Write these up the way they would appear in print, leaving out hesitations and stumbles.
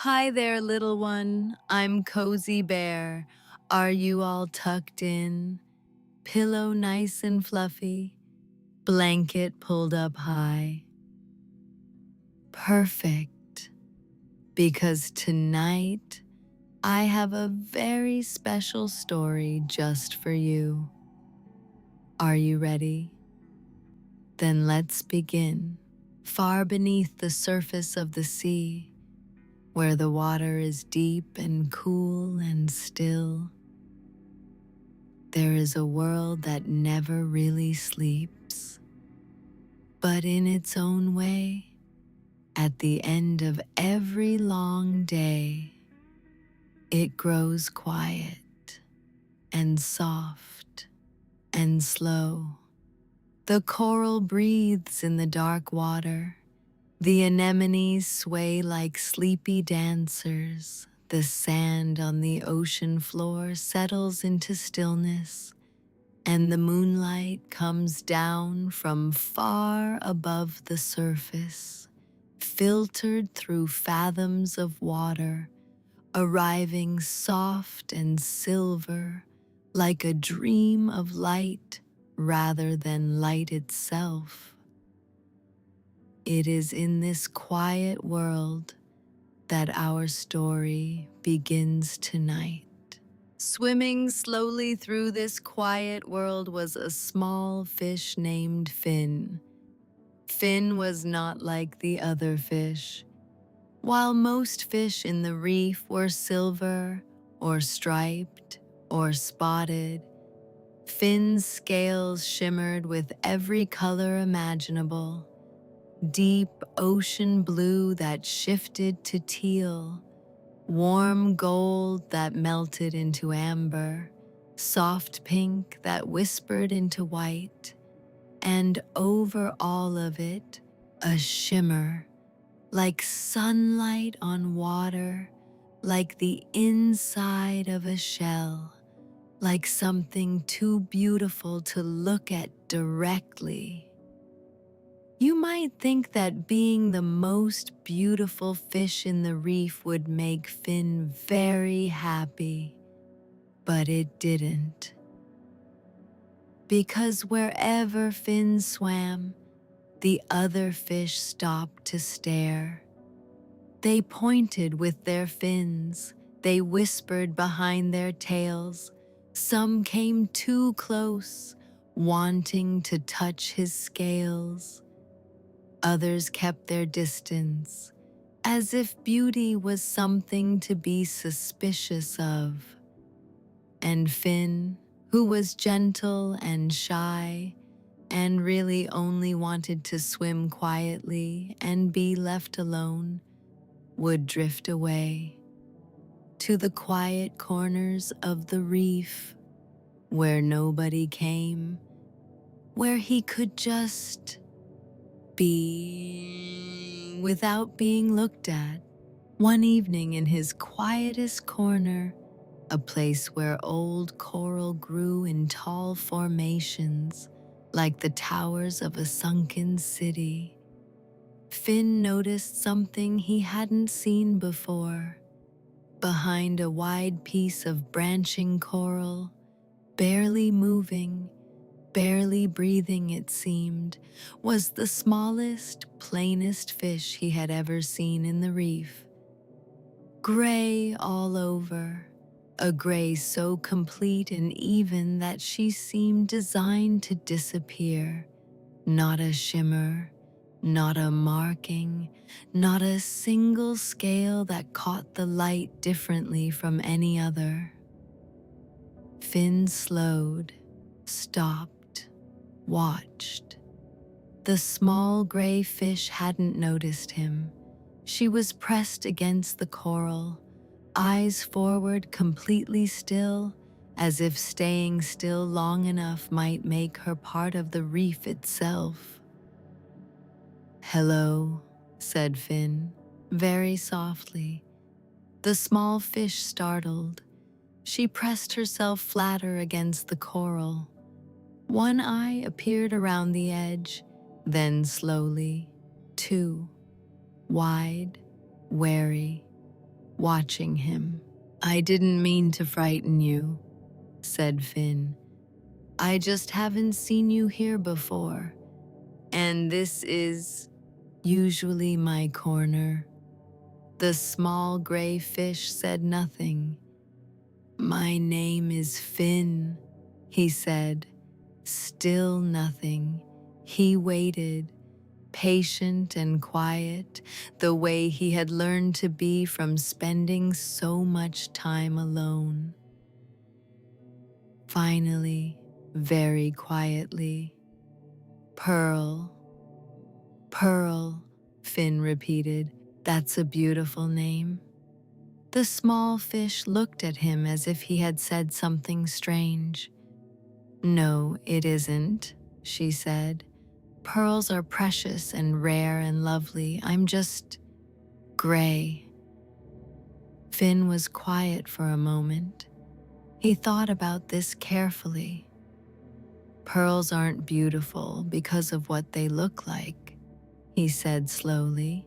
Hi there, little one. I'm Cozy Bear. Are you all tucked in? Pillow nice and fluffy? Blanket pulled up high? Perfect. Because tonight, I have a very special story just for you. Are you ready? Then let's begin. Far beneath the surface of the sea, where the water is deep and cool and still, there is a world that never really sleeps. But in its own way, at the end of every long day, it grows quiet and soft and slow. The coral breathes in the dark water. The anemones sway like sleepy dancers. The sand on the ocean floor settles into stillness, and the moonlight comes down from far above the surface, filtered through fathoms of water, arriving soft and silver, like a dream of light rather than light itself. It is in this quiet world that our story begins tonight. Swimming slowly through this quiet world was a small fish named Finn. Finn was not like the other fish. While most fish in the reef were silver, or striped, or spotted, Finn's scales shimmered with every color imaginable. Deep ocean blue that shifted to teal, warm gold that melted into amber, soft pink that whispered into white, and over all of it, a shimmer, like sunlight on water, like the inside of a shell, like something too beautiful to look at directly. You might think that being the most beautiful fish in the reef would make Finn very happy, but it didn't. Because wherever Finn swam, the other fish stopped to stare. They pointed with their fins, they whispered behind their tails. Some came too close, wanting to touch his scales. Others kept their distance, as if beauty was something to be suspicious of. And Finn, who was gentle and shy, and really only wanted to swim quietly and be left alone, would drift away to the quiet corners of the reef, where nobody came, where he could just be without being looked at. One evening in his quietest corner, a place where old coral grew in tall formations, like the towers of a sunken city, Finn noticed something he hadn't seen before. Behind a wide piece of branching coral, barely moving, barely breathing it seemed, was the smallest, plainest fish he had ever seen in the reef. Gray all over, a gray so complete and even that she seemed designed to disappear. Not a shimmer, not a marking, not a single scale that caught the light differently from any other. Finn slowed, stopped, watched. The small gray fish hadn't noticed him. She was pressed against the coral, eyes forward, completely still, as if staying still long enough might make her part of the reef itself. "Hello," said Finn, very softly. The small fish startled. She pressed herself flatter against the coral. One eye appeared around the edge, then slowly, two, wide, wary. watching him. "I didn't mean to frighten you," said Finn. "I just haven't seen you here before, and this is usually my corner." The small gray fish said nothing. "My name is Finn," he said. Still nothing. He waited, patient and quiet, the way he had learned to be from spending so much time alone. Finally, very quietly, "Pearl, Pearl," Finn repeated. "That's a beautiful name." The small fish looked at him as if he had said something strange. "No, it isn't," she said. "Pearls are precious and rare and lovely. I'm just gray." Finn was quiet for a moment. He thought about this carefully. "Pearls aren't beautiful because of what they look like," he said slowly.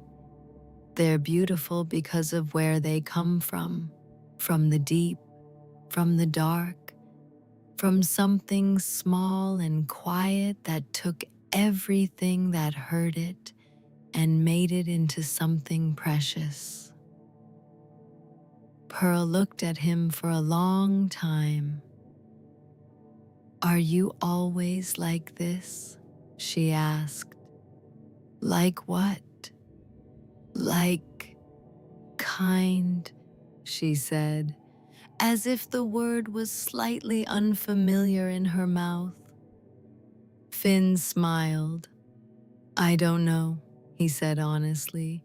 "They're beautiful because of where they come from the deep, from the dark, from something small and quiet that took everything that hurt it and made it into something precious." Pearl looked at him for a long time. "Are you always like this?" she asked. "Like what?" "Like kind," she said, as if the word was slightly unfamiliar in her mouth. Finn smiled. "I don't know," he said honestly.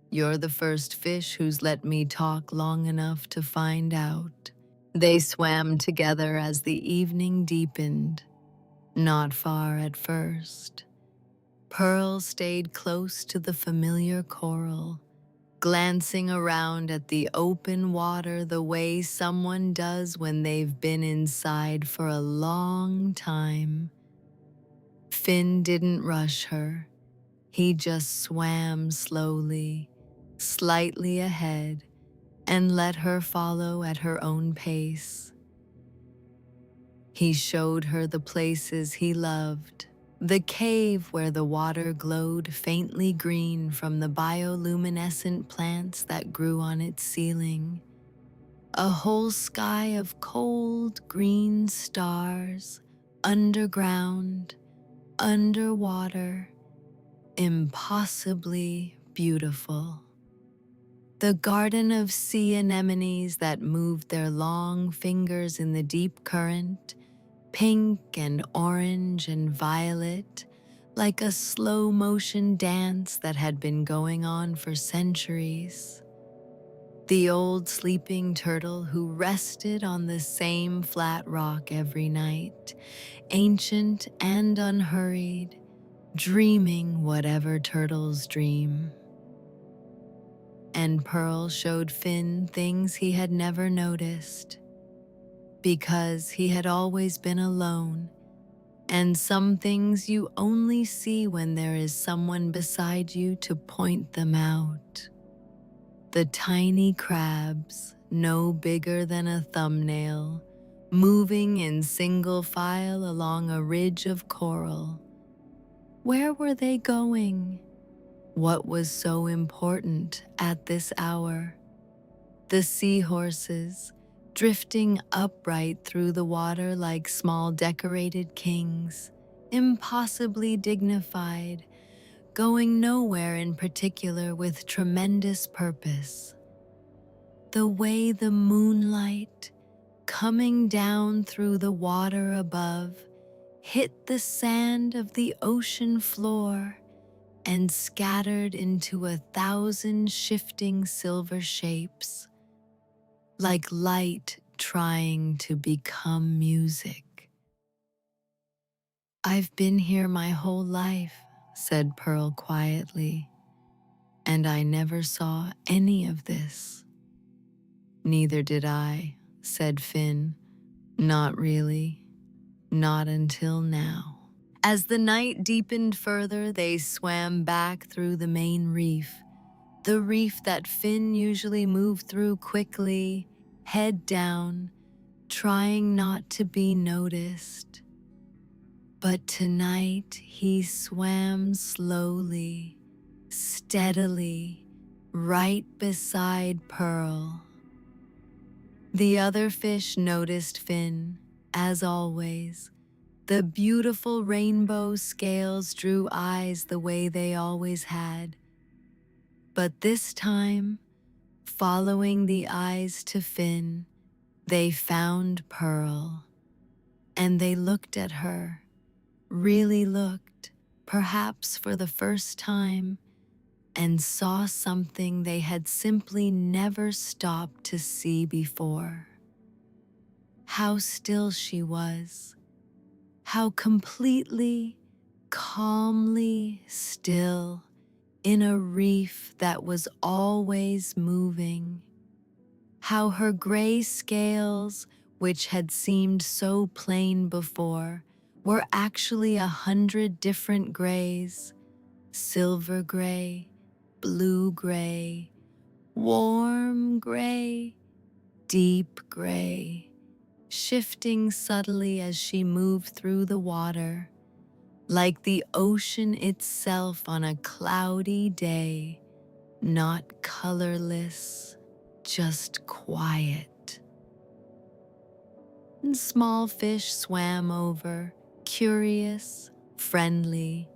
"You're the first fish who's let me talk long enough to find out." They swam together as the evening deepened, not far at first. Pearl stayed close to the familiar coral, glancing around at the open water the way someone does when they've been inside for a long time. Finn didn't rush her. He just swam slowly, slightly ahead, and let her follow at her own pace. He showed her the places he loved, the cave where the water glowed faintly green from the bioluminescent plants that grew on its ceiling, a whole sky of cold green stars, underground, underwater, impossibly beautiful. The garden of sea anemones that moved their long fingers in the deep current, pink and orange and violet, like a slow-motion dance that had been going on for centuries. The old sleeping turtle who rested on the same flat rock every night, ancient and unhurried, dreaming whatever turtles dream. And Pearl showed Finn things he had never noticed, because he had always been alone, and some things you only see when there is someone beside you to point them out. The tiny crabs, no bigger than a thumbnail, moving in single file along a ridge of coral. Where were they going? What was so important at this hour? The seahorses, drifting upright through the water like small decorated kings, impossibly dignified, going nowhere in particular with tremendous purpose. The way the moonlight, coming down through the water above, hit the sand of the ocean floor and scattered into 1,000 shifting silver shapes, like light trying to become music. "I've been here my whole life," said Pearl quietly, "and I never saw any of this." "Neither did I," said Finn. "Not really. Not until now." As the night deepened further, they swam back through the main reef, the reef that Finn usually moved through quickly, head down, trying not to be noticed. But tonight he swam slowly, steadily, right beside Pearl. The other fish noticed Finn, as always. The beautiful rainbow scales drew eyes the way they always had. But this time, following the eyes to Finn, they found Pearl. And they looked at her, really looked, perhaps for the first time, and saw something they had simply never stopped to see before. How still she was, how completely, calmly still in a reef that was always moving. How her gray scales, which had seemed so plain before, were actually 100 different grays: silver gray, blue gray, warm gray, deep gray, shifting subtly as she moved through the water, like the ocean itself on a cloudy day, not colorless, just quiet. And small fish swam over, curious, friendly.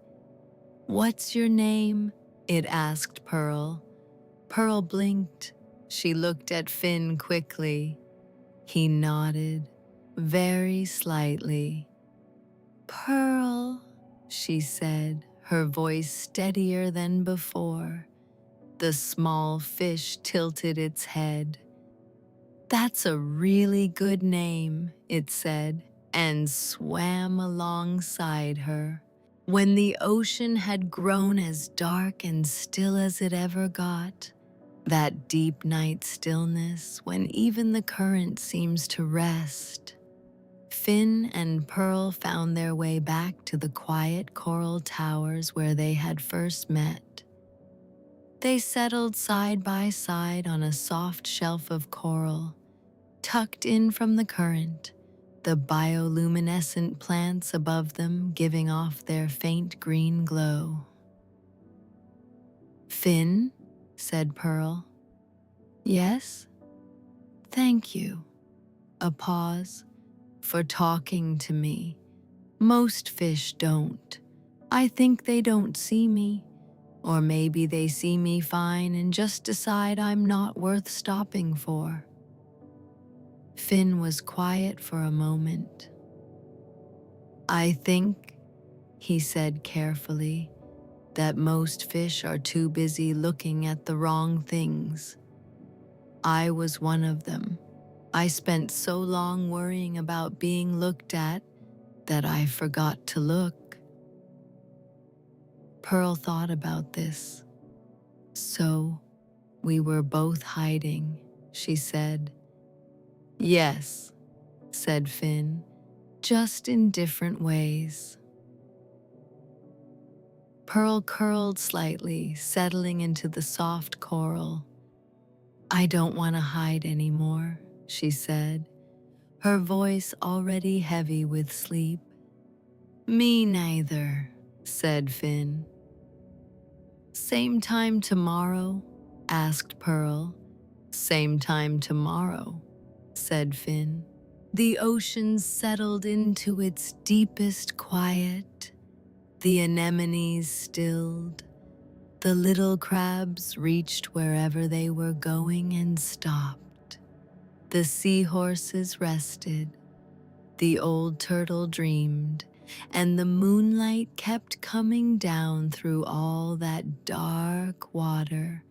"What's your name?" it asked Pearl. Pearl blinked. She looked at Finn quickly. He nodded, very slightly. "Pearl," she said, her voice steadier than before. The small fish tilted its head. "That's a really good name," it said, and swam alongside her. When the ocean had grown as dark and still as it ever got, that deep night stillness when even the current seems to rest, Finn and Pearl found their way back to the quiet coral towers where they had first met. They settled side by side on a soft shelf of coral, tucked in from the current, the bioluminescent plants above them giving off their faint green glow. "Finn," said Pearl. "Yes?" "Thank you." A pause. "For talking to me. Most fish don't. I think they don't see me. Or maybe they see me fine and just decide I'm not worth stopping for." Finn was quiet for a moment. "I think," he said carefully, "that most fish are too busy looking at the wrong things. I was one of them. I spent so long worrying about being looked at that I forgot to look." Pearl thought about this. "So, we were both hiding," she said. "Yes," said Finn, "just in different ways." Pearl curled slightly, settling into the soft coral. "I don't want to hide anymore," she said, her voice already heavy with sleep. "Me neither," said Finn. "Same time tomorrow?" asked Pearl. "Same time tomorrow," said Finn. The ocean settled into its deepest quiet. The anemones stilled. The little crabs reached wherever they were going and stopped. The seahorses rested. The old turtle dreamed, and the moonlight kept coming down through all that dark water,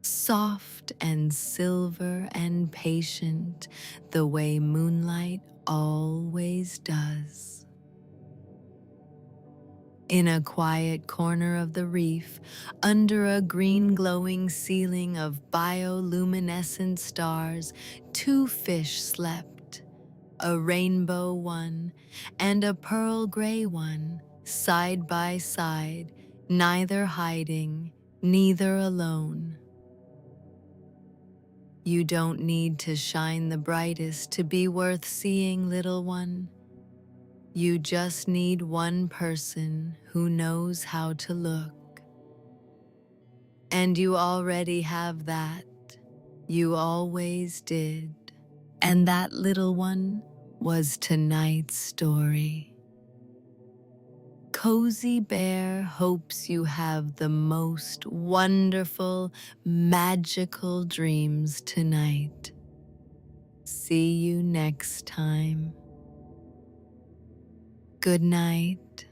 soft and silver and patient, the way moonlight always does. In a quiet corner of the reef, under a green glowing ceiling of bioluminescent stars, two fish slept, a rainbow one and a pearl gray one, side by side, neither hiding, neither alone. You don't need to shine the brightest to be worth seeing, little one. You just need one person who knows how to look. And you already have that. You always did. And that little one was tonight's story. Cozy Bear hopes you have the most wonderful, magical dreams tonight. See you next time. Good night.